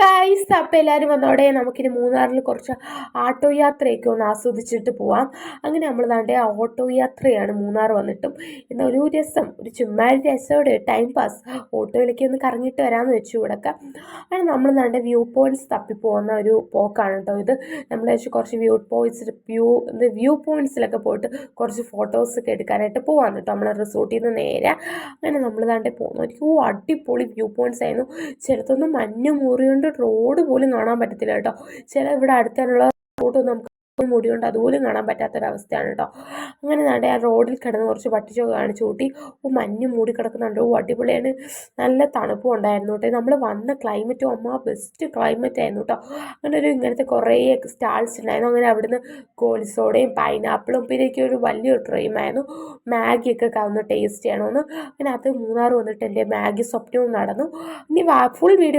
Guys, അപ്പം എല്ലാവരും വന്നോടെ നമുക്കിനി മൂന്നാറിൽ കുറച്ച് ആട്ടോ യാത്രയൊക്കെ ഒന്ന് ആസ്വദിച്ചിട്ട് പോവാം. അങ്ങനെ നമ്മൾ ദാണ്ടെ ഓട്ടോ യാത്രയാണ് മൂന്നാർ വന്നിട്ടും. ഇന്നൊരു രസം, ഒരു ചുമ്മാ രസോടെ ടൈം പാസ്, ഓട്ടോയിലേക്ക് ഒന്ന് കറങ്ങിയിട്ട് വരാമെന്ന് വെച്ചു ഇവിടെയൊക്കെ. അങ്ങനെ നമ്മൾ ദാണ്ടെ വ്യൂ പോയിൻറ്റ്സ് തപ്പിപ്പോകുന്ന ഒരു പോക്കാണ് കേട്ടോ ഇത്. നമ്മൾ വെച്ച് കുറച്ച് വ്യൂ പോയിൻറ്റ്സിലൊക്കെ പോയിട്ട് കുറച്ച് ഫോട്ടോസൊക്കെ എടുക്കാനായിട്ട് പോകാമെന്ന് കേട്ടോ. നമ്മൾ റിസോർട്ടിൽ നിന്ന് നേരെ അങ്ങനെ നമ്മൾ ദാണ്ടെ പോകുന്നു. എനിക്ക് അടിപൊളി വ്യൂ പോയിൻറ്റ്സ് ആയിരുന്നു. ചിലത്തൊന്നും മഞ്ഞ് മൂറിയോണ്ട് റോഡ് പോലും കാണാൻ പറ്റത്തില്ല കേട്ടോ. ചില ഇവിടെ അടുത്തുള്ള റോഡൊന്നും നമുക്ക് മുടി കൊണ്ട് അതുപോലും കാണാൻ പറ്റാത്തൊരവസ്ഥയാണ് കേട്ടോ. അങ്ങനെ നട ആ റോഡിൽ കിടന്ന് കുറച്ച് പട്ടിച്ചോക്ക് കാണിച്ചു കൂട്ടി. മഞ്ഞ് മൂടി കിടക്കുന്നുണ്ട്. അടിപൊളിയാണ്. നല്ല തണുപ്പും ഉണ്ടായിരുന്നു കേട്ടോ. നമ്മൾ വന്ന ക്ലൈമറ്റും ബെസ്റ്റ് ക്ലൈമറ്റ് ആയിരുന്നു കേട്ടോ. അങ്ങനെ ഇങ്ങനത്തെ കുറേ സ്റ്റാൾസ് ഉണ്ടായിരുന്നു. അങ്ങനെ അവിടുന്ന് കോളിസോഡയും പൈനാപ്പിളും പിന്നെ എനിക്ക് ഒരു വലിയൊരു ഡ്രീമായിരുന്നു മാഗിയൊക്കെ ഒന്ന് ടേസ്റ്റ് ചെയ്യണമെന്ന്. അങ്ങനെ അത് മൂന്നാർ വന്നിട്ട് എൻ്റെ മാഗി സ്വപ്നവും നടന്നു. ഇനി ഫുൾ വീഡിയോ